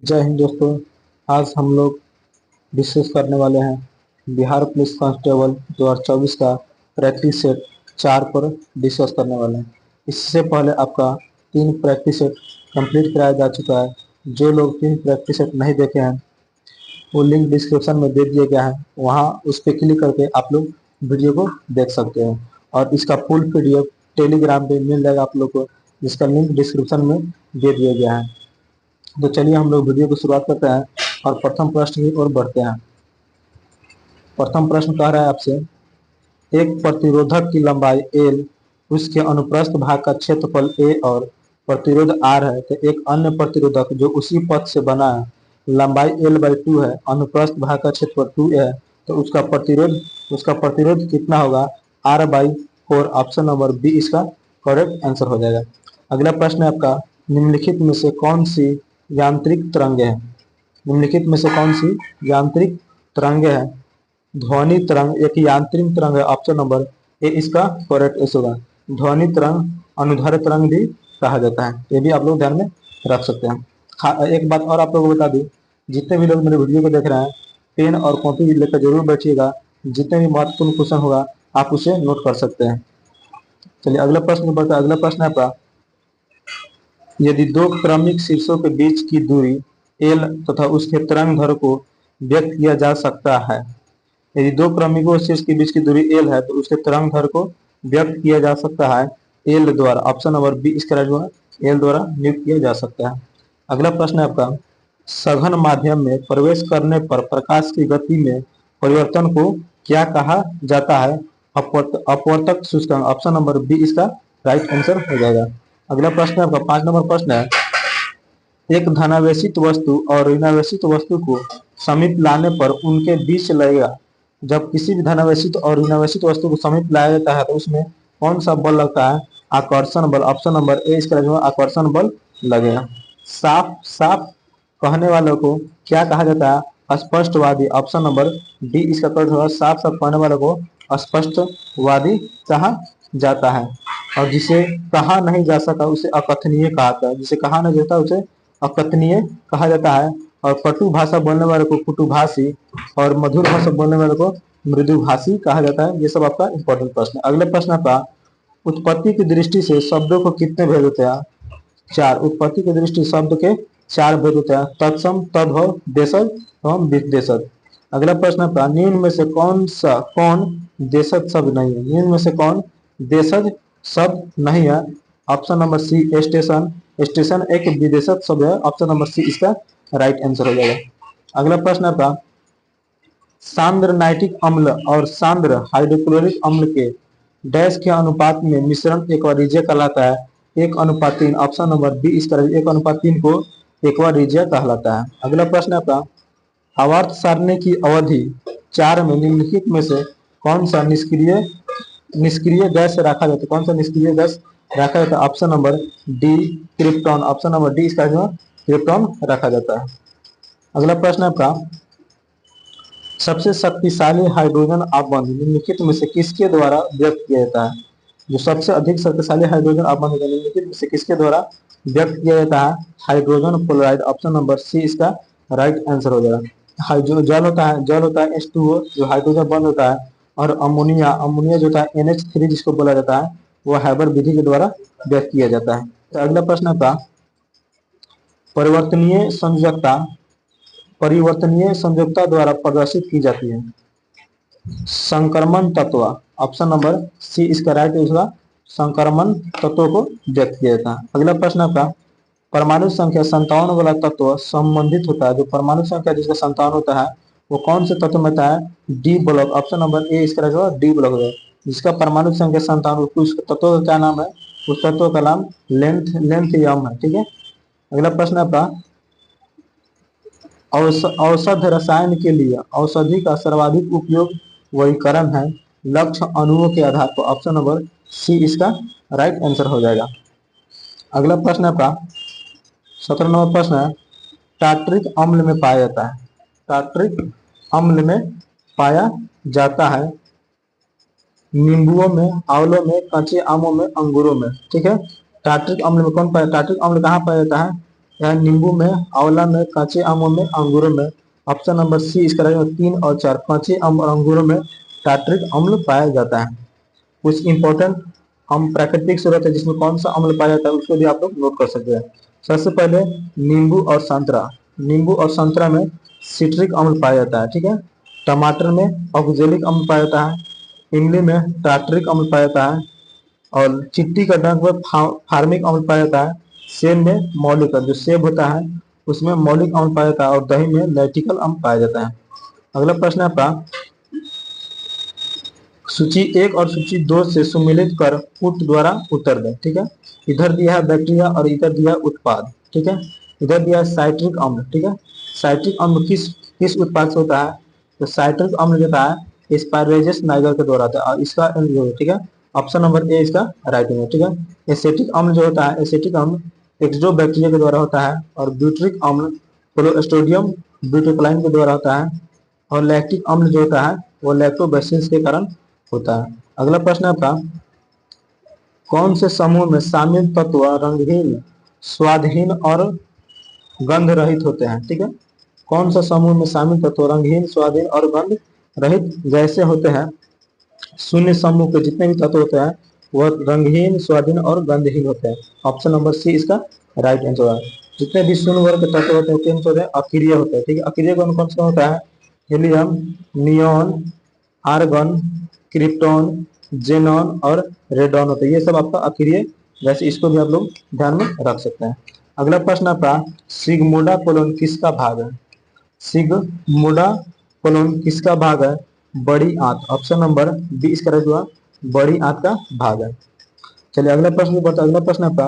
जय हिंद दोस्तों। आज हम लोग डिस्कस करने वाले हैं बिहार पुलिस कांस्टेबल 2024 का प्रैक्टिस सेट 4 पर डिस्कस करने वाले हैं। इससे पहले आपका 3 प्रैक्टिस सेट कंप्लीट कराया जा चुका है। जो लोग 3 प्रैक्टिस सेट नहीं देखे हैं वो लिंक डिस्क्रिप्शन में दे दिया गया है, वहाँ उस पर क्लिक करके आप लोग वीडियो को देख सकते हैं। और इसका फुल पीडीएफ टेलीग्राम पे मिल जाएगा आप लोग को, जिसका लिंक डिस्क्रिप्शन में दे दिया गया है। तो चलिए हम लोग वीडियो की शुरुआत करते हैं और प्रथम प्रश्न की ओर बढ़ते हैं। प्रथम प्रश्न कह रहा है आपसे, एक प्रतिरोधक की लंबाई एल, उसके अनुप्रस्थ भाग का क्षेत्रफल ए और प्रतिरोध आर है, तो एक अन्य प्रतिरोधक जो उसी पथ से बना है, लंबाई L/2 है, अनुप्रस्थ भाग का क्षेत्रफल 2a है, तो उसका प्रतिरोध कितना होगा? R/4। ऑप्शन नंबर बी इसका करेक्ट आंसर हो जाएगा। अगला प्रश्न है आपका, निम्नलिखित में से कौन सी यांत्रिक तरंगे हैं? निम्नलिखित में से कौन सी यांत्रिक तरंगे हैं? ध्वनि तरंग एक यांत्रिक तरंग है, ऑप्शन नंबर ए इसका करेक्ट आंसर होगा। ध्वनि तरंग अनुदैर्ध्य तरंग भी कहा जाता है, ये भी आप लोग ध्यान में रख सकते हैं। एक बात और आप लोगों को बता दूं, जितने भी लोग मेरे वीडियो को देख रहे हैं, पेन और कॉपी लेकर जरूर बैठिएगा। जितने भी महत्वपूर्ण क्वेश्चन होगा आप उसे नोट कर सकते हैं। चलिए अगला प्रश्न बढ़ता है। अगला प्रश्न है आपका, यदि दो क्रमिक शीर्षों के बीच की दूरी एल तथा उसके तरंग दैर्ध्य को व्यक्त किया जा सकता है। यदि दो क्रमिकों शीर्ष के बीच की दूरी एल है तो उसके तरंग दैर्ध्य को व्यक्त किया जा सकता है एल द्वारा। ऑप्शन नंबर बी इसका राइट होगा, एल द्वारा नियुक्त किया जा सकता है। अगला प्रश्न है आपका, सघन माध्यम में प्रवेश करने पर प्रकाश की गति में परिवर्तन को क्या कहा जाता है? अपवर्तक सूचकांक। ऑप्शन नंबर बी इसका राइट आंसर हो जाएगा। अगला प्रश्न है आपका 5 नंबर प्रश्न है, एक धनावेशित वस्तु और ऋणावेशित वस्तु को समीप लाने पर उनके बीच लगेगा। जब किसी भी धनावेशित और ऋणावेशित वस्तु को समीप लाया जाता है तो उसमें कौन सा बल लगता है? आकर्षण बल। ऑप्शन नंबर ए इसका आकर्षण बल लगेगा। साफ साफ कहने वालों को क्या कहा जाता है? स्पष्टवादी। ऑप्शन नंबर डी इसका करेक्ट होगा। साफ साफ कहने वालों को स्पष्टवादी कहा जाता है। और जिसे कहा नहीं जा सका उसे अकथनीय कहा जाता है। जिसे कहा नहीं जाता उसे अकथनीय कहा जाता है। और कटु भाषा बोलने वाले को कुटुभाषी और मधुर भाषा बोलने वाले को मृदुभाषी कहा जाता है। ये सब आपका इंपॉर्टेंट प्रश्न है। अगले प्रश्न आपका, उत्पत्ति की दृष्टि से शब्दों को कितने भेद होते हैं? 4। उत्पत्ति की दृष्टि शब्द के 4 भेद होते हैं, तत्सम, तद्भव, देशज एवं विदेशज। अगला प्रश्न आपका, निम्न में से कौन देशज शब्द नहीं है? निम्न में से कौन देशज शब्द नहीं है? Option number C station. Station एक विदेशज शब्द है। ऑप्शन नंबर सी इसका राइट आंसर हो जाएगा। अगला प्रश्न आपका, सांद्र नाइट्रिक अम्ल और सांद्र हाइड्रोक्लोरिक अम्ल के डैश के अनुपात में मिश्रण एक्वारिजिया कहलाता है? 1:3। ऑप्शन नंबर बी इसका 1:3 को एक्वारिजिया कहलाता है। अगला प्रश्न आपका, आवर्त सारणी की अवधि 4 में निम्नलिखित में से कौन सा निष्क्रिय गैस रखा जाता है? कौन सा निष्क्रिय गैस रखा जाता है? Option number D krypton. Option number D इसका क्रिप्टॉन रखा जाता है। अगला प्रश्न आपका, सबसे शक्तिशाली हाइड्रोजन अपबंध निम्नलिखित में से किसके द्वारा व्यक्त किया जाता है? जो सबसे अधिक शक्तिशाली हाइड्रोजन अपबंध निम्नलिखित में से किसके द्वारा व्यक्त किया जाता है? Hydrogen chloride. Option number C इसका राइट आंसर हो जाएगा। जो जल होता है H2O जो हाइड्रोजन बंध होता है, और अमोनिया जो होता है NH3 जिसको बोला जाता है, वो हाइबर विधि के द्वारा व्यक्त किया जाता है। तो अगला प्रश्न आपका, परिवर्तनीय संयोजकता द्वारा प्रदर्शित की जाती है संक्रमण तत्व। ऑप्शन नंबर सी इसका राइट होगा, संक्रमण तत्व को व्यक्त किया जाता है। अगला प्रश्न आपका, परमाणु संख्या 57 वाला तत्व संबंधित होता है। जो परमाणु संख्या जिसका 57 होता है वो कौन से तत्व में होता है? D block. Option number A इसका राइट होगा, डी ब्लॉक होगा। जिसका परमाणु संख्या 57 उस तत्व का क्या नाम है? उस तत्व का नाम लेंथियम है। ठीक है। अगला प्रश्न आपका, औषध रसायन के लिए औषधि का सर्वाधिक उपयोग वर्गीकरण है लक्ष्य अणुओं के आधार पर। ऑप्शन नंबर सी इसका राइट आंसर हो जाएगा। अगला प्रश्न आपका 17 नंबर प्रश्न है, टार्ट्रिक अम्ल में पाया जाता है। टार्ट्रिक अम्ल में पाया जाता है नींबुओं में, आंवलों में, कच्चे आमों में, अंगूरों में। ठीक है। टार्ट्रिक अम्ल में कौन पाया? टार्ट्रिक अम्ल कहाँ पाया जाता है? यहाँ नींबू में, आंवला में, काचे आमों में, अंगूरों में। ऑप्शन नंबर सी इसका रहेगा 3 और 4। काचे आम और अंगूरों में टार्ट्रिक अम्ल पाया जाता है। कुछ इंपॉर्टेंट हम प्राकृतिक स्रोत है जिसमें कौन सा अम्ल पाया जाता है उसको भी आप लोग नोट कर सकते हैं। सबसे पहले नींबू और संतरा। नींबू और संतरा में सिट्रिक अम्ल पाया जाता है, ठीक है। टमाटर में ऑक्जेलिक अम्ल पाया जाता है। इमली में टार्ट्रिक अम्ल पाया जाता है। और चिट्टी का डंक में फार्मिक अम्ल पाया जाता है। सेब में मौलिक, जो सेब होता है उसमें मौलिक अम्ल पाया जाता है। और दही में लैक्टिकल अम्ल पाया जाता है। अगला प्रश्न है आपका, सूची 1 और सूची 2 से सुमेलित कर पुट द्वारा उत्तर दें, ठीक है। इधर दिया है बैक्टीरिया और इधर दिया है उत्पाद, ठीक है। इधर दिया है साइट्रिक अम्ल, ठीक है। साइट्रिक अम्ल किस किस उत्पाद से होता है? तो साइट्रिक अम्ल जो होता है एस्पारेगस नाइगर के द्वारा होता है और इसका ठीक है, ऑप्शन नंबर ए इसका राइट है, ठीक है। एसेटिक अम्ल जो होता है, एसेटिक अम्ल एक्सोबैक्टीरिया के द्वारा होता है। और ब्यूट्रिक अम्ल क्लोस्ट्रिडियम ब्यूटाइलाइन के द्वारा होता है। और लैक्टिक अम्ल जो होता है वो लैक्टोबैसिलस के कारण होता है। अगला प्रश्न आपका, कौन से समूह में शामिल तत्व रंगहीन, स्वादहीन और गंध रहित होते हैं, ठीक है। कौन सा समूह में शामिल तत्व रंगहीन, स्वादहीन और गंध रहित जैसे होते हैं? शून्य समूह के जितने भी तत्व होते हैं वह रंगहीन, स्वादहीन और गंधहीन होते हैं। ऑप्शन नंबर सी इसका राइट आंसर है। जितने भी शून्य वर्ग के तत्व होते हैं कौन से होते हैं? अक्रिय होते हैं, ठीक है। अक्रिय कौन कौन सा होता है? Helium, neon, argon, krypton, xenon और रेडॉन होते हैं। ये सब आपका अक्रिय, वैसे इसको भी आप लोग ध्यान में रख सकते हैं। अगला प्रश्न आपका, सिग्मोडा कोलोन किसका भाग है? सिग्मोडा कोलोन किसका भाग है? बड़ी आंत। ऑप्शन नंबर बी इसका राइट हुआ, बड़ी आंत का भाग है। चलिए अगला प्रश्न बढ़ता है। अगला प्रश्न आपका,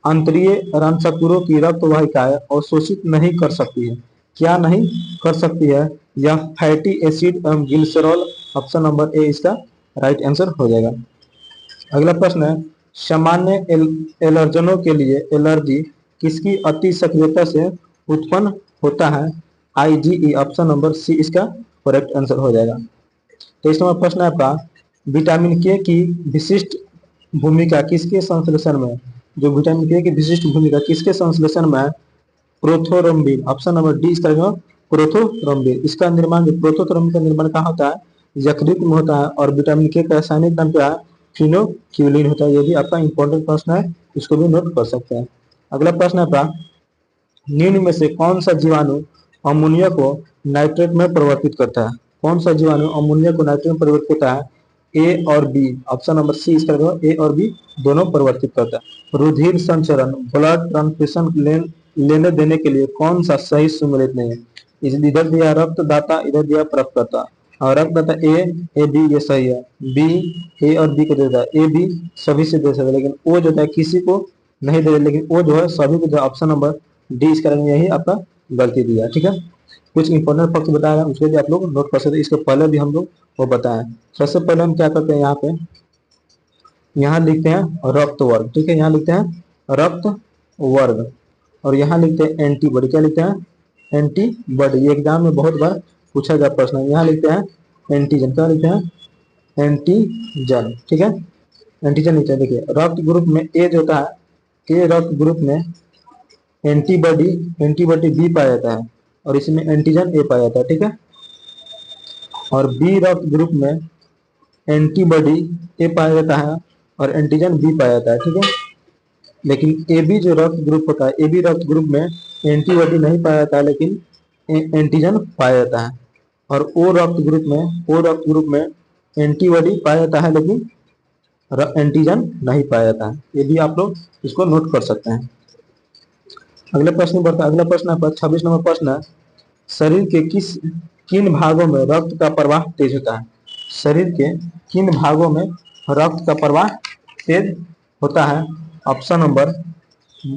अंतरीय रंध्रकुरों की रक्त वाहिकाएं अवशोषित नहीं कर सकती है, क्या नहीं कर सकती है? यह फैटी एसिड एवं ग्लिसरॉल। ऑप्शन नंबर ए इसका राइट आंसर हो जाएगा। अगला प्रश्न है, सामान्य एलर्जनों के लिए एलर्जी किसकी अति सक्रियता से उत्पन्न होता है? आईजीई। ऑप्शन नंबर सी इसका करेक्ट आंसर हो जाएगा। तो इस नंबर प्रश्न है आपका, विटामिन के की विशिष्ट भूमिका किसके संश्लेषण में? जो विटामिन के की विशिष्ट भूमिका किसके संश्लेषण में है? प्रोथोरम्बिन। ऑप्शन नंबर डी इसका जो प्रोथोरम्बिन। इसका निर्माण, जो प्रोथोरम्बिन का निर्माण कहाँ होता है? यकृत में होता है। और विटामिन के का रासायनिक नाम क्या है? फिनोक्यूलिन होता है। ये भी आपका इंपॉर्टेंट प्रश्न है, इसको भी नोट कर सकते हैं। अगला प्रश्न है आपका, निम्न में से कौन सा जीवाणु अमोनिया को नाइट्रेट में परिवर्तित करता है? कौन सा जीवाणु अमोनिया को नाइट्रेट में परिवर्तित करता है? ए और बी। ऑप्शन नंबर सी इसका ए और बी दोनों परिवर्तित करता है। रुधिर संचरण, ब्लड ट्रांसफ्यूजन लेने देने के लिए कौन सा सही सुमेलित नहीं है? इधर दिया रक्तदाता, इधर दिया प्राप्तकर्ता। और रक्तदाता ए बी ये सही है। बी ए और बी को देता है, ए बी सभी से दे सकता है लेकिन ओ जो है किसी को नहीं दे, लेकिन ओ जो है सभी को। ऑप्शन नंबर डी इसका यही आपका गलती दिया, ठीक है। कुछ इंपॉर्टेंट फैक्ट बताया उसको भी आप लोग नोट कर सकते हैं। इसके पहले भी हम लोग वो बताएं। सबसे पहले हम क्या करते हैं, यहाँ पे यहाँ लिखते हैं रक्त वर्ग, ठीक है। यहाँ लिखते हैं रक्त वर्ग और यहाँ लिखते हैं एंटीबॉडी। क्या लिखते हैं? एंटीबॉडी। ये एग्जाम में बहुत बार पूछा गया प्रश्न। यहाँ लिखते हैं एंटीजन। क्या लिखते हैं? एंटीजन, ठीक है। एंटीजन लिखते हैं। देखिए रक्त ग्रुप में ए जो होता है, ए रक्त ग्रुप में एंटीबॉडी, एंटीबॉडी बी पाया जाता है और इसमें एंटीजन ए पाया जाता है, ठीक है। और बी रक्त ग्रुप में एंटीबॉडी ए पाया जाता है और एंटीजन बी पाया जाता है, ठीक है। लेकिन ए बी जो रक्त ग्रुप होता है, ए बी रक्त ग्रुप में एंटीबॉडी नहीं पाया जाता है लेकिन एंटीजन पाया जाता है। और ओ रक्त ग्रुप में, ओ रक्त ग्रुप में एंटीबॉडी पाया जाता है लेकिन एंटीजन नहीं पाया जाता है। ये भी आप लोग इसको नोट कर सकते हैं। अगले प्रश्न बढ़ता है। अगला प्रश्न आपका 26 नंबर प्रश्न है, शरीर के किन भागों में रक्त का प्रवाह तेज होता है? शरीर के किन भागों में रक्त का प्रवाह तेज होता है? ऑप्शन नंबर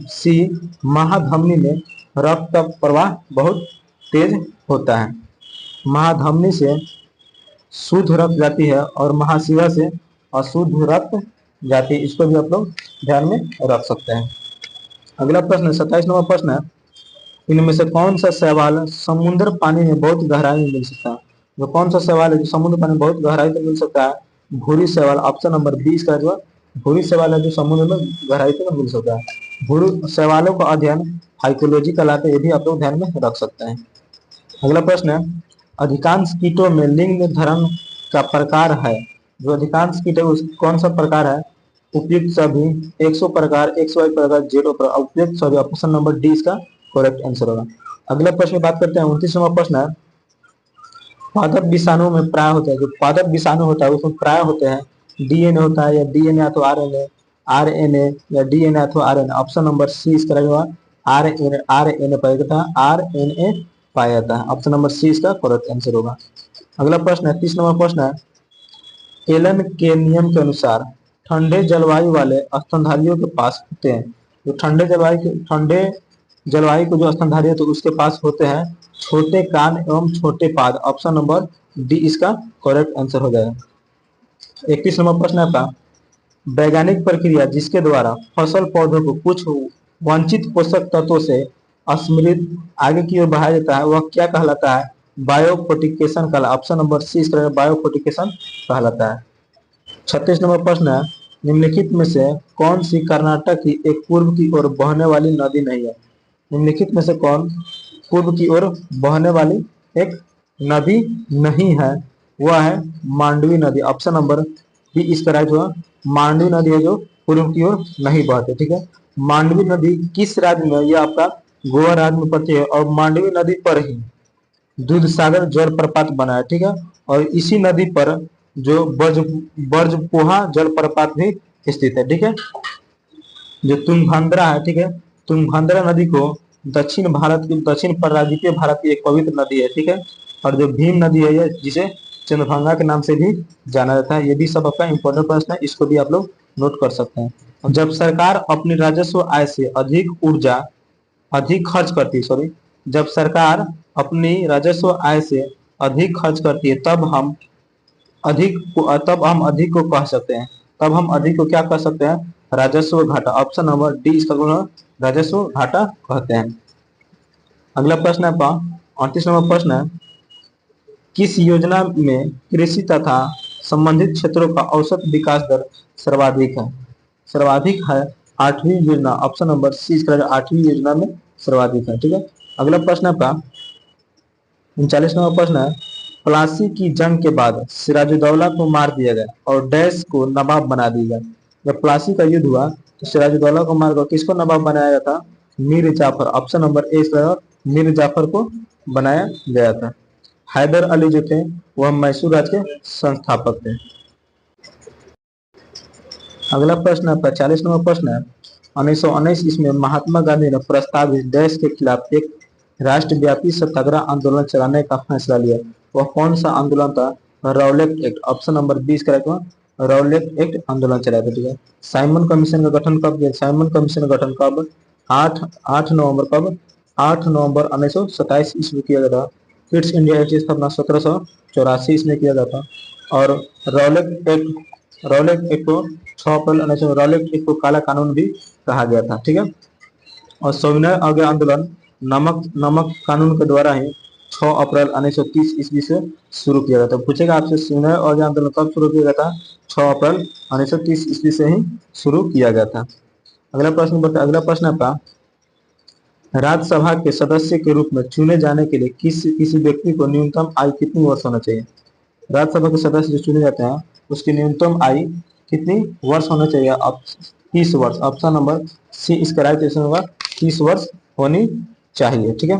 सी, महाधमनी में रक्त का प्रवाह बहुत तेज होता है। महाधमनी से शुद्ध रक्त जाती है और महाशिरा से अशुद्ध रक्त जाती है। इसको भी आप लोग ध्यान में रख सकते हैं। अगला प्रश्न 27 नंबर प्रश्न है, इनमें से कौन सा शैवाल समुद्र पानी में बहुत गहराई में मिल सकता है? जो कौन सा शैवाल है जो समुद्र पानी में बहुत गहराई में मिल सकता है? भूरी शैवाल। ऑप्शन नंबर 20 का जो भूरी शैवाल है जो समुद्र में गहराई में मिल सकता है। भूरी शैवालों का अध्ययन फाइकोलॉजी कहलाते हैं, ये भी आप लोग ध्यान में रख सकते हैं। अगला प्रश्न है, अधिकांश कीटों में लिंग निर्धारण का प्रकार है, जो अधिकांश कीट है उस कौन सा प्रकार है? उपयुक्त सभी, 100 प्रकार, 101 प्रकार, 0 प्रकार, उपयुक्त सभी। ऑप्शन नंबर डी इसका करेक्ट आंसर होगा। अगला प्रश्न बात करते हैं, 29वां प्रश्न है, पादप विषाणु में प्राय होता है, जो पादप विषाणु होता है उसमें प्राय होते हैं डीएनए होता है या डीएनए अथवा आरएनए, आरएनए या डीएनए अथवा आरएनए। ऑप्शन नंबर सी इसका रहेगा आरएनए, आरएनए पाया जाता है, आरएनए पाया जाता है। ऑप्शन नंबर सी इसका करेक्ट आंसर होगा। अगला प्रश्न है, 30 नंबर प्रश्न है, एलन के नियम के अनुसार ठंडे जलवायु वाले स्तनधारियों के पास होते हैं, जो ठंडे जलवायु को जो स्तनधारी है तो उसके पास होते हैं छोटे कान एवं छोटे पाद। ऑप्शन नंबर डी इसका करेक्ट आंसर हो जाएगा। 31 नंबर प्रश्न है आपका, वैज्ञानिक प्रक्रिया जिसके द्वारा फसल पौधों को कुछ वंचित पोषक तत्वों से अस्मृत आगे की ओर बढ़ाया जाता है, वह क्या कहलाता है? बायोफोर्टिफिकेशन कहलाता है। ऑप्शन नंबर सी इसका बायोफोर्टिफिकेशन कहलाता है। 36 नंबर प्रश्न है, निम्नलिखित में से कौन सी कर्नाटक की एक पूर्व की ओर बहने वाली नदी नहीं है? निम्नलिखित में से कौन पूर्व की ओर बहने वाली एक नदी नहीं है? वह है मांडवी नदी। ऑप्शन नंबर बी इसका राइट हुआ, मांडवी नदी है जो पूर्व की ओर नहीं बहते। ठीक है, मांडवी नदी किस राज्य में? यह आपका गोवा राज्य में पड़ती है और मांडवी नदी पर ही दूध सागर जलप्रपात बना है। ठीक है, और इसी नदी पर जो बर्जपोहा जलप्रपात भी स्थित है। ठीक है, जो तुंगभद्रा है, ठीक है, तुंगभद्रा नदी को दक्षिण प्रागीय भारत की एक पवित्र नदी है। ठीक है, और जो भीम नदी है जिसे चंद्रभागा के नाम से भी जाना जाता है। ये भी सब आपका इंपॉर्टेंट प्रश्न है, इसको भी आप लोग नोट कर सकते हैं। जब सरकार अपनी राजस्व आय से अधिक खर्च करती है, जब सरकार अपनी राजस्व आय से अधिक खर्च करती है तब हम अधिक को कह सकते हैं, तब हम अधिक को क्या कह सकते हैं? राजस्व घाटा। ऑप्शन नंबर डी इसका राजस्व घाटा कहते हैं। अगला प्रश्न है 38 नंबर प्रश्न है, किस योजना में कृषि तथा संबंधित क्षेत्रों का औसत विकास दर सर्वाधिक है? सर्वाधिक है 8वीं योजना। ऑप्शन नंबर सी इसका 8वीं योजना में सर्वाधिक है। ठीक है, अगला प्रश्न आपका 39 नंबर प्रश्न है, प्लासी की जंग के बाद सिराजुद्दौला को मार दिया गया और डैश को नवाब बना दिया गया। जब प्लासी का युद्ध हुआ तो सिराजुद्दौला को मारकर किसको नवाब बनाया गया था? Mir Jafar. Option number A Mir Jafar को बनाया गया था। हैदर अली जो थे वह मैसूर राज्य के संस्थापक थे। अगला प्रश्न है 45 नंबर प्रश्न है, 1919 ईस्वी में महात्मा गांधी ने प्रस्तावित डैश के खिलाफ एक राष्ट्रव्यापी सत्याग्रह आंदोलन चलाने का फैसला लिया। वह कौन सा आंदोलन था? रौलेट एक्ट। ऑप्शन नंबर 20 करेक्ट हुआ, रौलेट एक्ट आंदोलन चलाया था। ठीक है, साइमन कमीशन का गठन कब किया? साइमन कमीशन का गठन कब? 8 नवंबर कब? 8 नवंबर 1927 ईस्वी किया गया था। किड्स इंडिया एक्ट की स्थापना 1784 ईस्वी में किया गया था। और रौलेट एक्ट को 6 अप्रैल 1900 रौलेट एक्ट को काला कानून भी कहा गया था। ठीक है, और सविनय अवज्ञा आंदोलन नमक कानून के द्वारा ही 6 अप्रैल 1930 ईस्वी से शुरू किया गया था। पूछेगा आपसे सविनय अवज्ञा आंदोलन कब शुरू किया गया था? 6 अप्रैल 1930 ईस्वी से ही शुरू किया गया था। अगला प्रश्न आपका, राज्यसभा के सदस्य के रूप में चुने जाने के लिए किसी व्यक्ति को न्यूनतम आयु कितनी वर्ष होना चाहिए? राज्यसभा के सदस्य जो चुने जाते हैं उसकी न्यूनतम आयु कितनी वर्ष होना चाहिए? 30 वर्ष। ऑप्शन नंबर सी इसका राइट आंसर होगा, 30 वर्ष होनी चाहिए। ठीक है,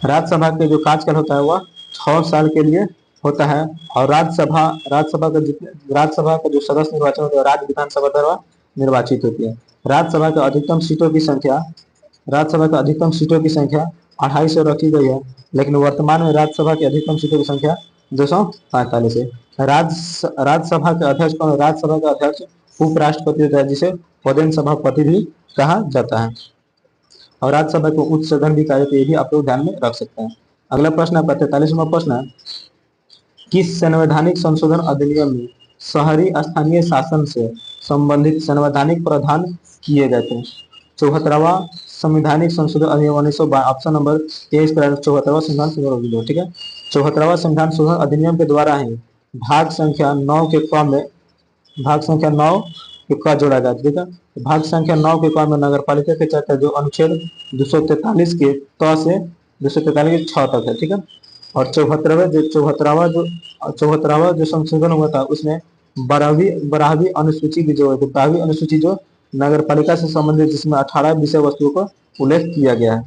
राज्यसभा के जो कार्यकाल होता है वह 6 साल के लिए होता है। और राज्यसभा का जो सदस्य निर्वाचन होता है राज्य विधानसभा द्वारा निर्वाचित होती है। राज्यसभा के अधिकतम सीटों की संख्या 28 रखी गई है, लेकिन वर्तमान में राज्यसभा की अधिकतम सीटों की संख्या 245 है। राज्यसभा के अध्यक्ष कौन? राज्यसभा का अध्यक्ष उपराष्ट्रपति होता है, जिसे पदेन सभापति भी कहा जाता है। और राज्यसभा को उच्च सदन भी कहा जाता है, ये भी आप लोग ध्यान में रख सकते हैं। अगला प्रश्न है 43वां प्रश्न है, किस संवैधानिक संशोधन अधिनियम में शहरी स्थानीय शासन से संबंधित संवैधानिक प्रावधान किए गए थे? 74वां संवैधानिक संशोधन अधिनियम 1952। ऑप्शन नंबर ए इसका 74वां संविधान संशोधन अधिनियम। ठीक है, 74वां संविधान संशोधन अधिनियम के द्वारा ही भाग संख्या 9 के क जोड़ा गया, ठीक है। भाग संख्या 9 के क में नगर पालिका के चर्चा जो अनुच्छेद 243 के क से 243 के 6 तक है, ठीक है। और चौहत्तरवा जो संशोधन हुआ था उसमें 12वीं अनुसूची की जो 12वीं अनुसूची जो नगर पालिका से संबंधित, जिसमें 18 विषय वस्तुओं का उल्लेख किया गया है।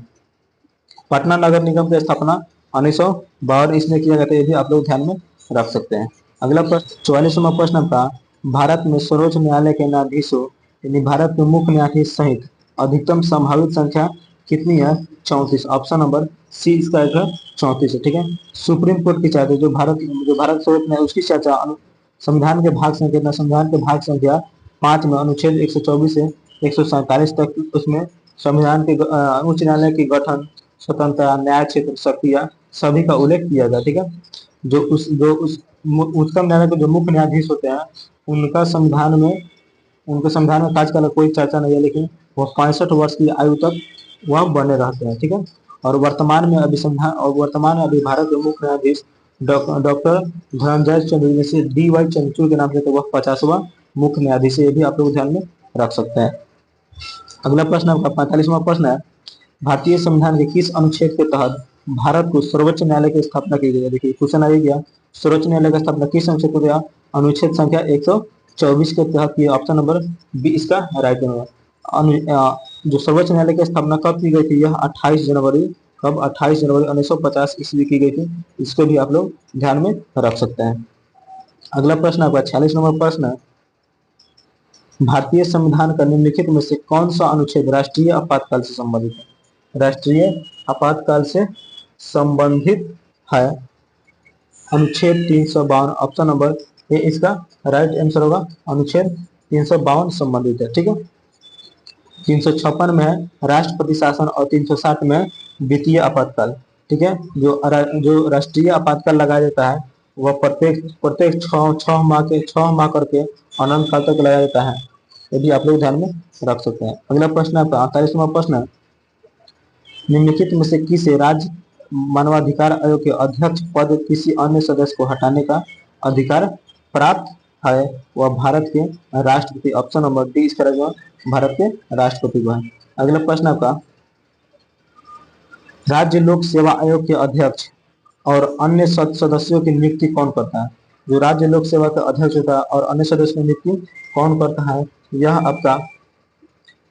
पटना नगर निगम की स्थापना 1952 इसमें किया गया था, ये भी आप लोग ध्यान में रख सकते हैं। अगला प्रश्न 44वां प्रश्न आपका, भारत में सर्वोच्च न्यायालय के न्यायाधीशों यानी भारत के मुख्य न्यायाधीश सहित अधिकतम संभावित संख्या कितनी है? 34। ऑप्शन नंबर सी इसका एक है 34 है, ठीक है। सुप्रीम कोर्ट की चर्चा जो भारत सर्वोच्च न्यायालय उसकी चर्चा संविधान के भाग संख्या 5 में अनुच्छेद 124 से 147 तक, उसमें संविधान के उच्च न्यायालय के गठन, स्वतंत्रता, न्याय क्षेत्र, शक्तियां सभी का उल्लेख किया गया, ठीक है। जो उस उच्चतम न्यायालय के जो मुख्य न्यायाधीश होते हैं उनका संविधान में कार्यकाल का कोई चर्चा नहीं है, लेकिन वह 65 वर्ष की आयु तक वह बने रहते हैं, ठीक है। और वर्तमान में अभी भारत के मुख्य न्यायाधीश डॉक्टर धनंजय चंद्र DY चंद्रचूड़ के नाम से, तो वह 50वां मुख्य न्यायाधीश है, ये भी आप लोग ध्यान में रख सकते हैं। अगला प्रश्न आपका 45वां प्रश्न है, भारतीय संविधान के किस अनुच्छेद के तहत भारत को सर्वोच्च न्यायालय की स्थापना की गई है? देखिए क्वेश्चन आ गया, सर्वोच्च न्यायालय की स्थापना किस अनुच्छेद को किया? अनुच्छेद संख्या 124 के तहत की। ऑप्शन नंबर बी इसका राइट आंसर। जो सर्वोच्च न्यायालय की स्थापना कब की गई थी? यह 28 जनवरी 1950 ईस्वी की गई थी। इसको भी आप लोग ध्यान में रख सकते हैं। अगला प्रश्न आपका 46 नंबर प्रश्न है, भारतीय संविधान का निम्नलिखित में से कौन सा अनुच्छेद राष्ट्रीय आपातकाल से संबंधित है? राष्ट्रीय आपातकाल से संबंधित है अनुच्छेद 352। ऑप्शन नंबर ए इसका राइट आंसर होगा, अनुच्छेद 352 संबंधित है, ठीक है। 356 में है राष्ट्रपति शासन और 360 में वित्तीय आपातकाल, ठीक है। जो राष्ट्रीय आपातकाल लगाया जाता है वह प्रत्येक 6 माह करके अनंत काल तक लगाया जाता है, यदि आप लोग ध्यान में रख सकते हैं। अगला प्रश्न आपका 48वां प्रश्न है, निम्नलिखित में से किसे राज्य मानवाधिकार आयोग के अध्यक्ष पद किसी अन्य सदस्य को हटाने का अधिकार प्राप्त है? वह भारत के राष्ट्रपति। ऑप्शन नंबर डी इसका भारत के राष्ट्रपति को है। अगला प्रश्न आपका, राज्य लोक सेवा आयोग के अध्यक्ष और अन्य सदस्यों की नियुक्ति कौन करता है? जो राज्य लोक सेवा का अध्यक्ष होता है और अन्य सदस्यों की नियुक्ति कौन करता है? यह आपका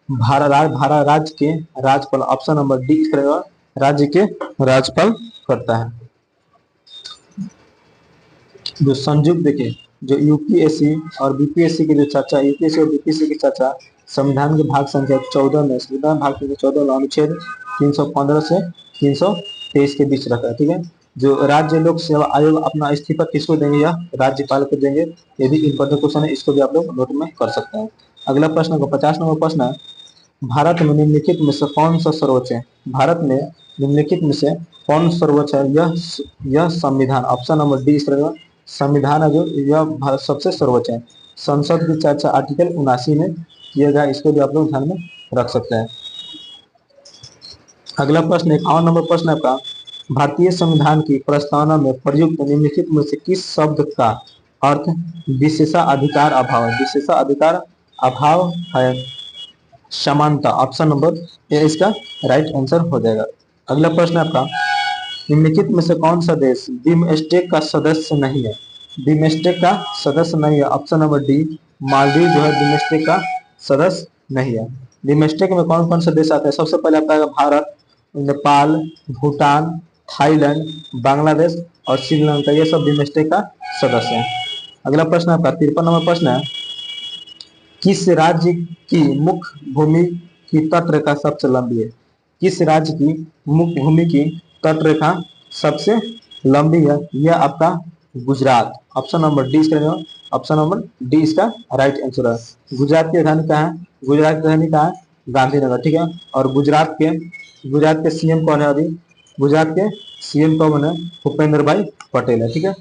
भारत राज्य के राज्यपाल। ऑप्शन नंबर डी करेगा, राज्य के राज्यपाल करता है। जो संयुक्त देखिए, जो यूपीएससी और बीपीएससी की जो चर्चा, यूपीएससी और बीपीएससी की चर्चा संविधान के भाग संख्या 14 में, संविधान भाग संख्या 14 में अनुच्छेद 315 से 323 के बीच रखा है, ठीक है। जो राज्य लोक सेवा आयोग अपना इस्तीफा किसको देंगे? या राज्यपाल को देंगे। यदि इंपॉर्टेंट क्वेश्चन है, इसको भी आप लोग नोट में कर सकते हैं। अगला प्रश्न को 50 नंबर प्रश्न है, भारत में निम्नलिखित में से कौन सा सर्वोच्च है? भारत में निम्नलिखित में से कौन सर्वोच्च है? यह संविधान। ऑप्शन नंबर डी इस तरह संविधान है जो यह भारत सबसे सर्वोच्च है। संसद की चर्चा आर्टिकल 79 में किया गया, इसको भी आप लोग ध्यान में रख सकते हैं। अगला प्रश्न 51 नंबर प्रश्न आपका, भारतीय संविधान की प्रस्तावना में प्रयुक्त निम्नलिखित में से किस शब्द का अर्थ विशेषाधिकार अभाव है? विशेषाधिकार अभाव है समानता। ऑप्शन नंबर ए इसका राइट आंसर हो जाएगा। अगला प्रश्न आपका, निम्नलिखित में से कौन सा देश बिमस्टेक का सदस्य नहीं है? बिमस्टेक का सदस्य नहीं है। ऑप्शन नंबर डी मालदीव जो है बिमस्टेक का सदस्य नहीं है। बिमस्टेक में कौन कौन से देश आते हैं? सबसे पहले आता है भारत, नेपाल, भूटान, थाईलैंड, बांग्लादेश और श्रीलंका, ये सब बिमस्टेक का सदस्य है। अगला प्रश्न आपका 53 नंबर प्रश्न है, किस राज्य की मुख्य भूमि की तटरेखा सबसे लंबी है? किस राज्य की मुख्य भूमि की तटरेखा सबसे लंबी है? यह आपका गुजरात। ऑप्शन नंबर डी इसका ऑप्शन नंबर डी इसका राइट आंसर है। गुजरात की राजधानी कहाँ है? गुजरात की राजधानी कहाँ है? गांधीनगर, ठीक है। और गुजरात के सीएम कौन है? अभी गुजरात के सीएम कौन है? भूपेंद्र भाई पटेल है, ठीक है।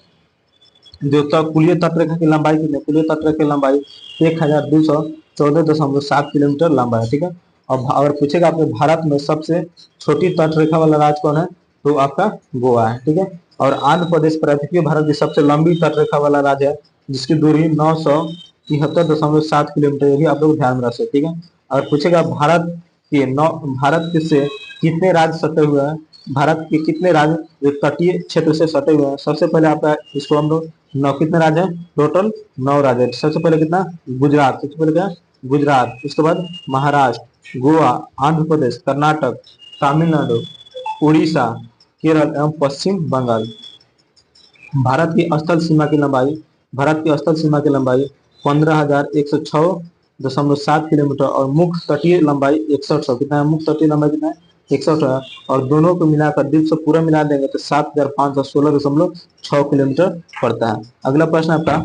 जो कुलीय तटरेखा की लंबाई कितनी? कुलीय तटरेखा की लंबाई 1214.7 किलोमीटर लंबा है, ठीक है। और अगर पूछेगा आपके भारत में सबसे छोटी तटरेखा वाला राज्य कौन है, तो आपका गोवा है, ठीक है। और आंध्र प्रदेश पृथ्वी भारत की सबसे लंबी तटरेखा वाला राज्य है, जिसकी दूरी 73.7 किलोमीटर, ये भी आप लोग ध्यान में रख सकते, ठीक है। अगर पूछेगा भारत के से कितने राज्य सटे हुए हैं, भारत के कितने राज्य जो तटीय क्षेत्र से सटे हुए हैं, सबसे पहले आपका इसको हम लोग नौ, कितने राज्य हैं टोटल, 9 राज्य। सबसे पहले कितना, गुजरात, सबसे पहले क्या, गुजरात, उसके बाद महाराष्ट्र, गोवा, आंध्र प्रदेश, कर्नाटक, तमिलनाडु, उड़ीसा, केरल एवं पश्चिम बंगाल। भारत की स्थल सीमा की लंबाई, भारत की स्थल सीमा की लंबाई 15,106.7 किलोमीटर और मुख्य तटीय लंबाई 6100, कितना है, मुख्य तटीय लंबाई कितना है, 6100 है। और दोनों को मिलाकर द्वीप से पूरा मिला देंगे तो 7,516.6 किलोमीटर पड़ता है। अगला प्रश्न आपका,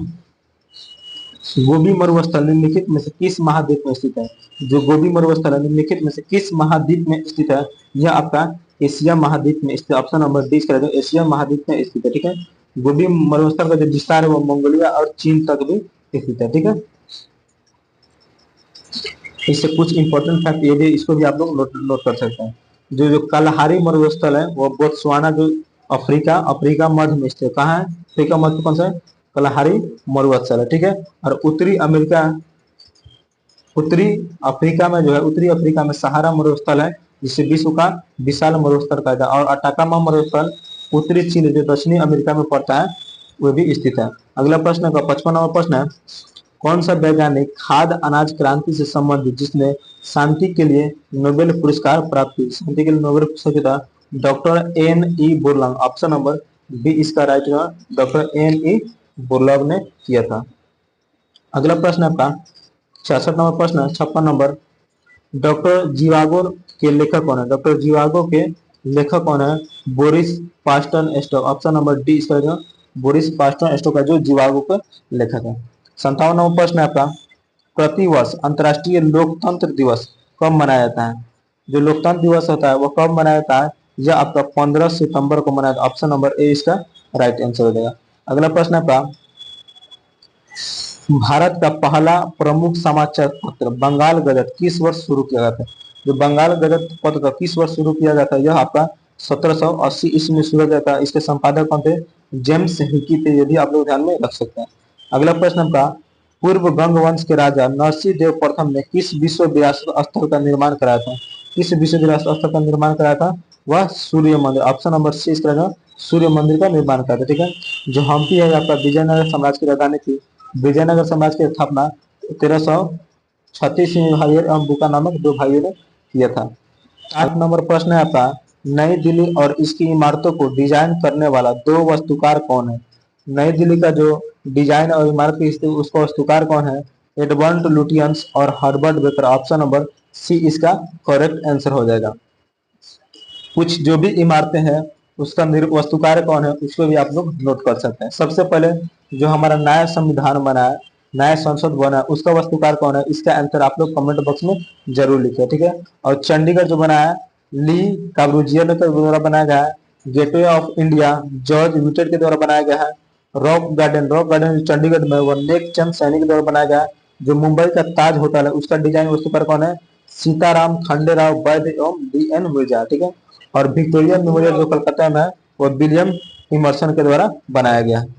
गोबी मरुस्थल निम्नलिखित में से किस महाद्वीप में स्थित है। जो गोबी मरुस्थल है निम्नलिखित में से किस महाद्वीप में स्थित है, यह आपका एशिया महाद्वीप में स्थित, ऑप्शन नंबर डी इसका एशिया महाद्वीप में स्थित है, ठीक है। गोबी मरुस्थल का जो विस्तार है वो मंगोलिया और चीन तक भी स्थित है, ठीक है। इससे कुछ इंपॉर्टेंट फैक्ट ये भी, इसको भी आप लोग नोट कर सकते हैं। जो कलहारी मरुस्थल है वो बोत्सवाना, जो अफ्रीका मध्य में स्थित, कहाँ है, अफ्रीका मध्य कौन सा है, कलहारी मरुस्थल है, ठीक है। और उत्तरी अफ्रीका में जो है, उत्तरी अफ्रीका में सहारा मरुस्थल है, जिसे विश्व का विशाल मरुस्थल कहता है। और अटाकामा मरुस्थल उत्तरी चिली जो दक्षिणी अमेरिका में पड़ता है वो भी स्थित है। अगला प्रश्न का 55 नंबर प्रश्न है, कौन सा वैज्ञानिक खाद्य अनाज क्रांति से संबंधित जिसने शांति के लिए नोबेल पुरस्कार प्राप्त की, शांति के लिए नोबेल पुरस्कार था, doctor N E. Borlaug, option number B इसका राइट है, डॉक्टर एन.ई. बोरलॉग ने किया था। अगला प्रश्न आपका 66 नंबर प्रश्न है, 56 नंबर, डॉक्टर जीवागो के लेखक कौन है, डॉक्टर जीवागो के लेखक कौन है, बोरिस पास्टरनस्टॉक, ऑप्शन नंबर डी इसका जो बोरिस पास्टरनस्टॉक का जो जीवागो का लेखक है। 57 नंबर प्रश्न है आपका, प्रतिवर्ष अंतर्राष्ट्रीय लोकतंत्र दिवस कब मनाया जाता है। जो लोकतंत्र दिवस होता है वो कब मनाया जाता है, यह आपका 15 सितंबर को मनाया जाता है, ऑप्शन नंबर ए इसका राइट आंसर हो जाएगा। अगला प्रश्न आपका, भारत का पहला प्रमुख समाचार पत्र बंगाल गजट किस वर्ष शुरू किया गया था। जो बंगाल गजट पत्र का किस वर्ष शुरू किया गया था, यह आपका 1780 ईस्वी में शुरू किया था। इसके संपादक कौन थे, जेम्स हिकी थे, ये भी आप लोग ध्यान में रख सकते हैं। अगला प्रश्न आपका, पूर्व गंग वंश के राजा नरसिंह देव प्रथम ने किस विश्व विरासत स्थल का निर्माण कराया था, किस विश्व विरासत स्थल का निर्माण कराया था, वह सूर्य मंदिर, ऑप्शन नंबर सी इसका सूर्य मंदिर का निर्माण कराया था, ठीक है। जो हम्पी है आपका विजयनगर साम्राज्य की राजधानी थी, विजयनगर साम्राज्य की स्थापना 1336 में भाइयों एवं बुका नामक दो भाइयों ने किया था। 8 नंबर प्रश्न है आपका, नई दिल्ली और इसकी इमारतों को डिजाइन करने वाला दो वास्तुकार कौन है। नई दिल्ली का जो डिजाइन और इमारत की उसका वास्तुकार कौन है, एडवर्ड लुटियंस और Herbert Baker, option number C इसका करेक्ट आंसर हो जाएगा। कुछ जो भी इमारतें हैं उसका वास्तुकार कौन है उसको भी आप लोग नोट कर सकते हैं। सबसे पहले जो हमारा नया संविधान बना है, नया संसद बना है, उसका वास्तुकार कौन है, इसका आंसर आप लोग कमेंट बॉक्स में जरूर लिखिए, ठीक है। और चंडीगढ़ जो बना है ली काब्रूजियर के द्वारा बनाया गया है। Gateway of India George Wittet के द्वारा बनाया गया है। रॉक गार्डन चंडीगढ़ में वो नेक चंद सैनी के द्वारा बनाया गया है। जो मुंबई का ताज होटल है उसका डिजाइन वास्तुकार कौन है, सीताराम खंडेराव वैद्य एवं डी.एन. मिर्जा, ठीक है। और विक्टोरिया मेमोरियल जो कलकत्ता में है वो विलियम इमर्सन के द्वारा बनाया गया है।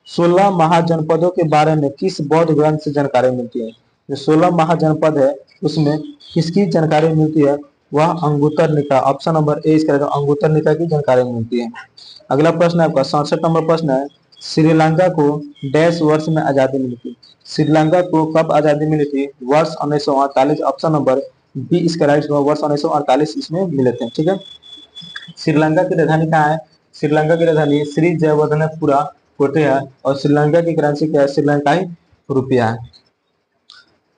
16 महाजनपदों के बारे में किस बौद्ध ग्रंथ से जानकारी मिलती है। जो 16 महाजनपद है उसमें किसकी जानकारी मिलती है, वह अंगुत्तर निकाय, ऑप्शन नंबर ए इसका अंगुत्तर निकाय की जानकारी मिलती है। अगला प्रश्न आपका 67 नंबर प्रश्न है, श्रीलंका को डैश वर्ष में आजादी मिली थी। श्रीलंका को कब आजादी मिली थी, वर्ष 1948, ऑप्शन नंबर बी इसका राइट, वर्ष 1948 इसमें मिले थे, ठीक है। श्रीलंका की राजधानी कहाँ है, श्रीलंका की राजधानी श्री जयवर्धनेपुरा कोटे है। और श्रीलंका की करेंसी क्या है, श्रीलंकाई रुपया है।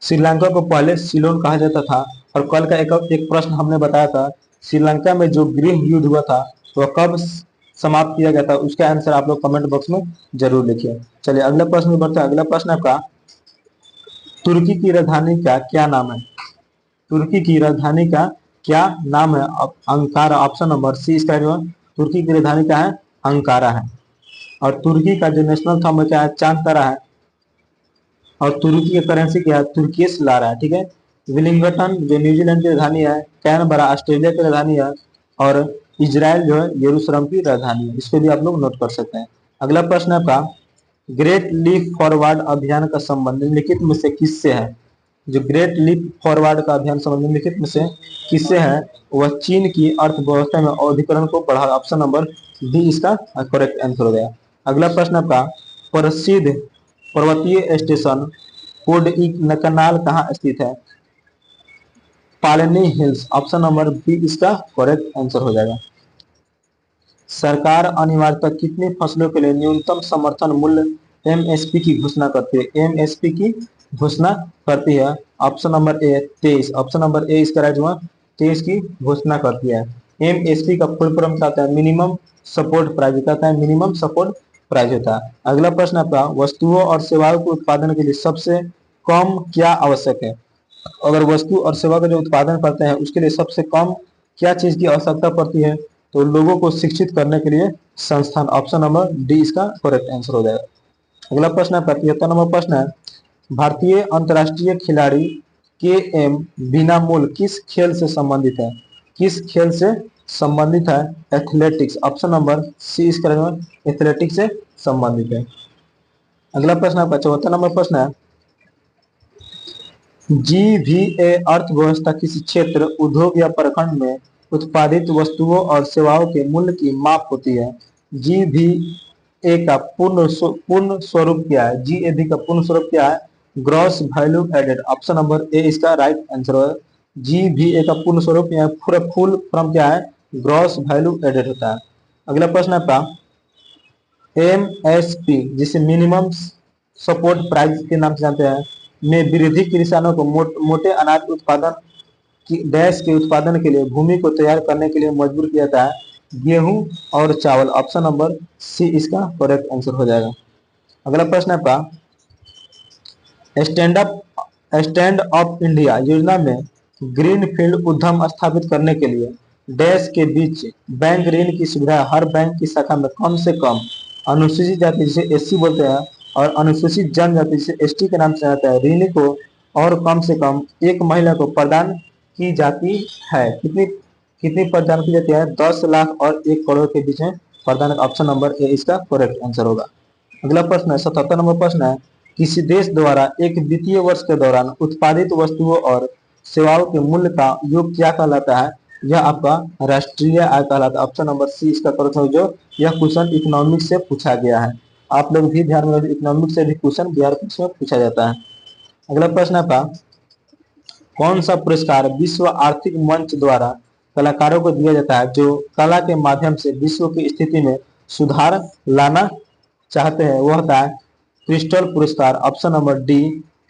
श्रीलंका को पहले सिलोन कहा जाता था। और कल का एक प्रश्न हमने बताया था, श्रीलंका में जो गृह युद्ध हुआ था वह कब समाप्त किया गया था, उसका आंसर आप लोग कमेंट बॉक्स में जरूर लिखिए। चलिए अगला प्रश्न बढ़ते हैं। अगला प्रश्न आपका, तुर्की की राजधानी का क्या नाम है, तुर्की की राजधानी का क्या नाम है, अंकारा, ऑप्शन नंबर सी इसका तुर्की की राजधानी क्या है, अंकारा है। और तुर्की का जो नेशनल थंब क्या है, चांद तारा है। और तुर्की की करेंसी क्या है, तुर्किश लारा है, ठीक है। विलिंगटन जो न्यूजीलैंड की राजधानी है, कैनबरा ऑस्ट्रेलिया की राजधानी है। और इजराइल जो है यरूशलेम की राजधानी है। इसको भी आप लोग नोट कर सकते हैं। अगला प्रश्न आपका, ग्रेट लीप फॉरवर्ड अभियान का संबंध निम्नलिखित में से किससे है? जो ग्रेट लीप फॉरवर्ड का अभियान संबंध निम्नलिखित में से किससे है? वह चीन की अर्थव्यवस्था में औद्योगिकरण को बढ़ा। ऑप्शन नंबर डी इसका करेक्ट आंसर हो गया। अगला प्रश्न आपका, प्रसिद्ध पर्वतीय स्टेशन कोडईकनाल कहाँ स्थित है? पालनी हिल्स। ऑप्शन नंबर बी इसका करेक्ट आंसर हो जाएगा। सरकार अनिवार्यतः कितनी फसलों के लिए न्यूनतम समर्थन मूल्य एमएसपी की घोषणा करती है? एमएसपी की घोषणा करती है। Option number A 23। Option number A इसका राइट हुआ, 23 की घोषणा करती है। एमएसपी का फुल फॉर्म क्या होता है? मिनिमम सपोर्ट प्राइस कहता है, मिनिमम सपोर्ट प्राइस होता है। अगला प्रश्न आपका, वस्तुओं और सेवाओं के उत्पादन के लिए सबसे कम क्या आवश्यक है? अगर वस्तु और सेवा का जो उत्पादन करते हैं उसके लिए सबसे कम क्या चीज की आवश्यकता पड़ती है? तो लोगों को शिक्षित करने के लिए संस्थान। ऑप्शन नंबर डी इसका करेक्ट आंसर हो जाएगा। अगला प्रश्न है 75 नंबर प्रश्न है, भारतीय अंतर्राष्ट्रीय खिलाड़ी के एम बिना मूल किस खेल से संबंधित है? किस खेल से संबंधित है? एथलेटिक्स। ऑप्शन नंबर सी इसका एथलेटिक्स से संबंधित है। अगला प्रश्न आपका 74 नंबर प्रश्न है, जीवीए अर्थव्यवस्था किसी क्षेत्र, उद्योग या प्रखंड में उत्पादित वस्तुओं और सेवाओं के मूल्य की माप होती है। जीवीए का पूर्ण स्वरूप क्या है? जीएबी का पूर्ण स्वरूप क्या है? Gross value added. Option number A इसका राइट आंसर है। जीवीए का पूर्ण स्वरूप या पूरा फुल फॉर्म क्या है? ग्रॉस वैल्यू एडेड होता है। अगला प्रश्न आपका, एमएसपी जिसे मिनिमम सपोर्ट प्राइस के नाम से जानते हैं में वृद्धि किसानों को मोटे अनाज उत्पादन की डैश के उत्पादन के लिए भूमि को तैयार करने के लिए मजबूर किया जाता है। गेहूं और चावल। ऑप्शन नंबर सी इसका करेक्ट आंसर हो जाएगा। अगला प्रश्न आपका, स्टैंड अप इंडिया योजना में ग्रीन फील्ड उद्यम स्थापित करने के लिए डैश के बीच बैंक ऋण की सुविधा हर बैंक की शाखा में कम से कम अनुसूचित जाति जिसे एससी बोलते हैं और अनुसूचित जनजाति जिसे एसटी के नाम से जाता है ऋण को और कम से कम एक महिला को प्रदान की जाती है। कितनी कितनी प्रदान की जाती है? 10 लाख और 1 करोड़ के बीच में प्रदान। ऑप्शन नंबर ए इसका करेक्ट आंसर होगा। अगला प्रश्न है 77 नंबर प्रश्न है, किसी देश द्वारा एक वित्तीय वर्ष के दौरान उत्पादित वस्तुओं और सेवाओं के मूल्य का योग क्या कहलाता है? यह आपका राष्ट्रीय आय कहलाता है। ऑप्शन नंबर सी इसका करेक्ट है। जो यह क्वेश्चन इकोनॉमिक्स से पूछा गया है, आप लोग भी ध्यान में, इकोनॉमिक्स से भी क्वेश्चन बिहार पुलिस में पूछा जाता है। अगला प्रश्न आपका, कौन सा पुरस्कार विश्व आर्थिक मंच द्वारा कलाकारों को दिया जाता है जो कला के माध्यम से विश्व की स्थिति में सुधार लाना चाहते हैं? वह होता है क्रिस्टल पुरस्कार। ऑप्शन नंबर डी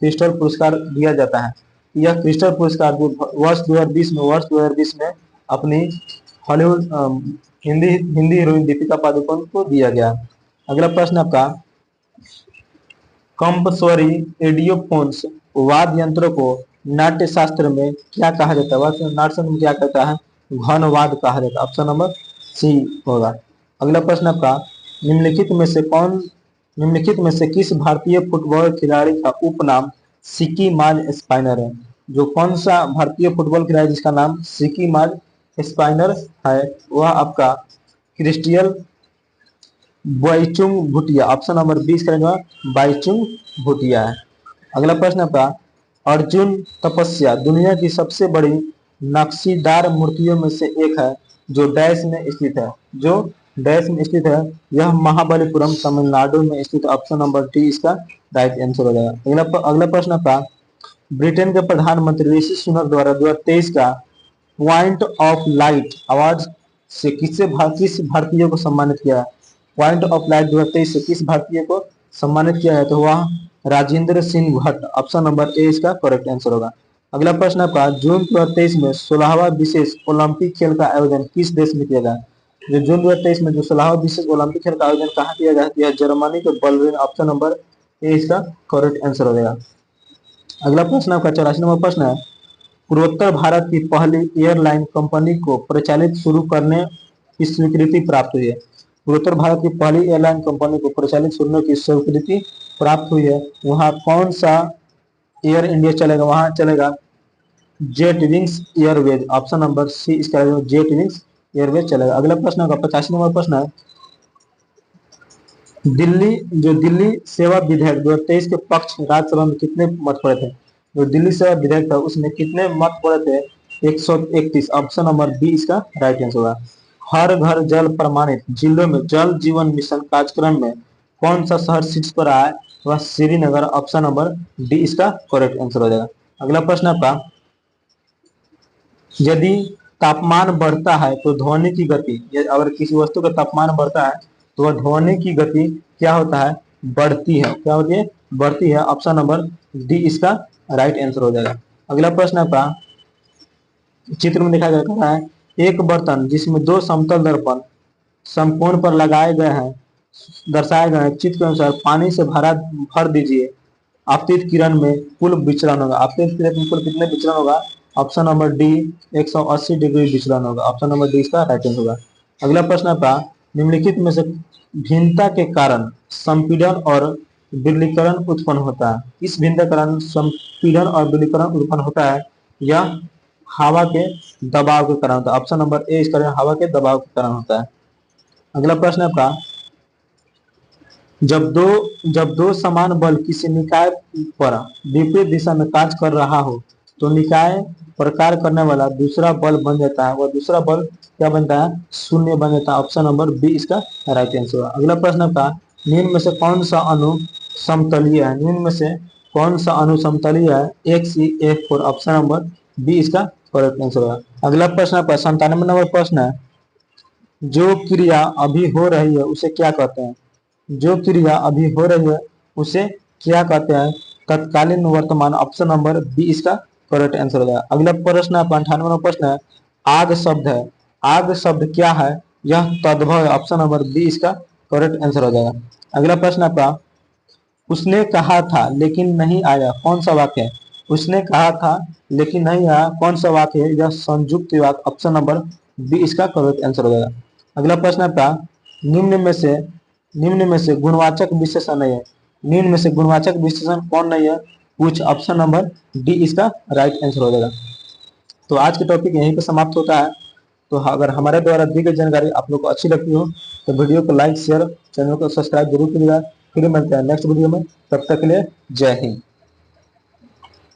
क्रिस्टल पुरस्कार दिया जाता है। यह क्रिस्टल पुरस्कार जो वर्ष 2020 में अपनी हॉलीवुड हिंदी हीरोइन दीपिका पादुकोण को दिया गया। अगला प्रश्न आपका, कंपस्वरी एडियोफोन्स वाद्य यंत्रों को नाट्य शास्त्र में क्या कहा जाता है? नाट्य शास्त्र में क्या कहता है? घनवाद्य कहा जाता है। ऑप्शन नंबर सी होगा। अगला प्रश्न आपका, निम्नलिखित में से किस भारतीय फुटबॉल खिलाड़ी का उपनाम सिक्की माज स्पाइनर है? जो कौन सा भारतीय फुटबॉल खिलाड़ी जिसका नाम सिक्की माज स्पाइनर है वह आपका क्रिस्टियल बाइचुंग भूटिया। ऑप्शन नंबर 20 करेंगे बाइचुंग भूटिया है। अगला प्रश्न आपका, अर्जुन तपस्या दुनिया की सबसे बड़ी नक्शीदार मूर्तियों में से एक है जो डैश में स्थित है। जो डैश में स्थित है यह महाबलीपुरम तमिलनाडु में स्थित। ऑप्शन नंबर डी इसका राइट आंसर हो जाएगा। अगला प्रश्न आपका, ब्रिटेन के प्रधानमंत्री ऋषि सुनक द्वारा 2023 का पॉइंट ऑफ लाइट अवार्ड से किस भारतीय को सम्मानित किया? पॉइंट ऑफ लाइट 2023 से किस भारतीय को सम्मानित किया है? तो वह Rajendra Singh Bhatt. Option number A इसका करेक्ट आंसर होगा। अगला प्रश्न आपका, जून 2023 में 16वां विशेष ओलंपिक खेल का आयोजन किस देश में किया गया? जो जून 2023 में जो 16वां विशेष ओलंपिक खेल का आयोजन कहाँ किया गया? यह जर्मनी के बर्लिन। ऑप्शन नंबर ए इसका करेक्ट आंसर हो जाएगा। अगला प्रश्न आपका 84 नंबर प्रश्न है, पूर्वोत्तर भारत की पहली एयरलाइन कंपनी को प्रचालित शुरू करने की स्वीकृति प्राप्त हुई है। पूर्वोत्तर भारत की पहली एयरलाइन कंपनी को प्रचालित शुरू की स्वीकृति प्राप्त हुई है। वहाँ कौन सा एयर इंडिया चलेगा? वहाँ चलेगा jet wings airways. Option number C इसका जेट विंग्स एयरवेज चलेगा। अगला प्रश्न का 85 नंबर प्रश्न है, दिल्ली जो दिल्ली सेवा विधेयक 2023 के पक्ष राज्यसभा में कितने मत पड़े थे? जो दिल्ली सेवा विधेयक था उसमें कितने मत पड़े थे? 131। ऑप्शन नंबर बी इसका राइट आंसर होगा। हर घर जल प्रमाणित जिलों में जल जीवन मिशन कार्यक्रम में कौन सा शहर शीर्ष पर आया है? वह श्रीनगर। ऑप्शन नंबर डी इसका करेक्ट आंसर हो जाएगा। अगला प्रश्न आपका, यदि तापमान बढ़ता है तो ध्वनि की गति, अगर किसी वस्तु का तापमान बढ़ता है तो वह ध्वनि की गति क्या होता है? बढ़ती है। क्या होती है? बढ़ती है। ऑप्शन नंबर डी इसका राइट आंसर हो जाएगा। अगला प्रश्न आपका, चित्र में दिखाया गया है एक बर्तन जिसमें दो समतल दर्पण समकोण पर लगाए गए हैं, दर्शाए गए हैं चित्र के अनुसार पानी से भर दीजिए, आपतित किरण में कुल विचलन होगा। आपतित किरण में कुल कितने विचलन होगा? ऑप्शन नंबर डी 180 डिग्री विचलन होगा। ऑप्शन नंबर डी इसका राइट आंसर होगा। अगला प्रश्न आपका, निम्नलिखित में से भिन्नता के कारण संपीड़न और विलयीकरण उत्पन्न होता है। इस भिन्नता के कारण संपीड़न और विलयीकरण उत्पन्न होता है? यह हवा के दबाव के कारण होता है। ऑप्शन नंबर ए इसका हवा के दबाव के कारण होता है। अगला प्रश्न आपका, जब दो समान बल किसी निकाय पर विपरीत दिशा में कार्य कर रहा हो तो निकाय पर कार्य करने वाला दूसरा बल बन जाता है। वह दूसरा बल क्या बनता है? शून्य बन जाता है। ऑप्शन नंबर बी इसका राइट आंसर होगा। अगला प्रश्न आपका, निम्न में से कौन सा अणु समतलीय है? निम्न में से कौन सा अणु समतलीय है? HCF4। ऑप्शन नंबर बी इसका करेक्ट आंसर होगा। अगला प्रश्न आपका 97 नंबर प्रश्न है, जो क्रिया अभी हो रही है उसे क्या कहते हैं? जो क्रिया अभी हो रही है उसे क्या कहते हैं? तत्कालीन वर्तमान। ऑप्शन नंबर बी इसका करेक्ट आंसर हो जाएगा। अगला प्रश्न आपका 98 नंबर प्रश्न है, आग शब्द है, आग शब्द क्या है? यह तद्भव है। ऑप्शन नंबर बी इसका करेक्ट आंसर हो जाएगा। अगला प्रश्न आपका, उसने कहा था लेकिन नहीं आया, कौन सा वाक्य है? उसने कहा था लेकिन नहीं आया, कौन सा वाक्य है? यह संयुक्त वाक्य। ऑप्शन नंबर बी इसका करेक्ट आंसर हो जाएगा। अगला प्रश्न आपका, निम्न में से गुणवाचक विशेषण नहीं है। निम्न में से गुणवाचक विशेषण कौन नहीं है? कुछ। ऑप्शन नंबर डी इसका राइट आंसर हो जाएगा। तो आज के टॉपिक यहीं पे समाप्त होता है। तो अगर हमारे द्वारा दी गई जानकारी आप लोग को अच्छी लगती हो तो वीडियो को लाइक शेयर, चैनल को सब्सक्राइब जरूर करिएगा। फिर मिलते हैं नेक्स्ट वीडियो में, तब तक के लिए जय हिंद।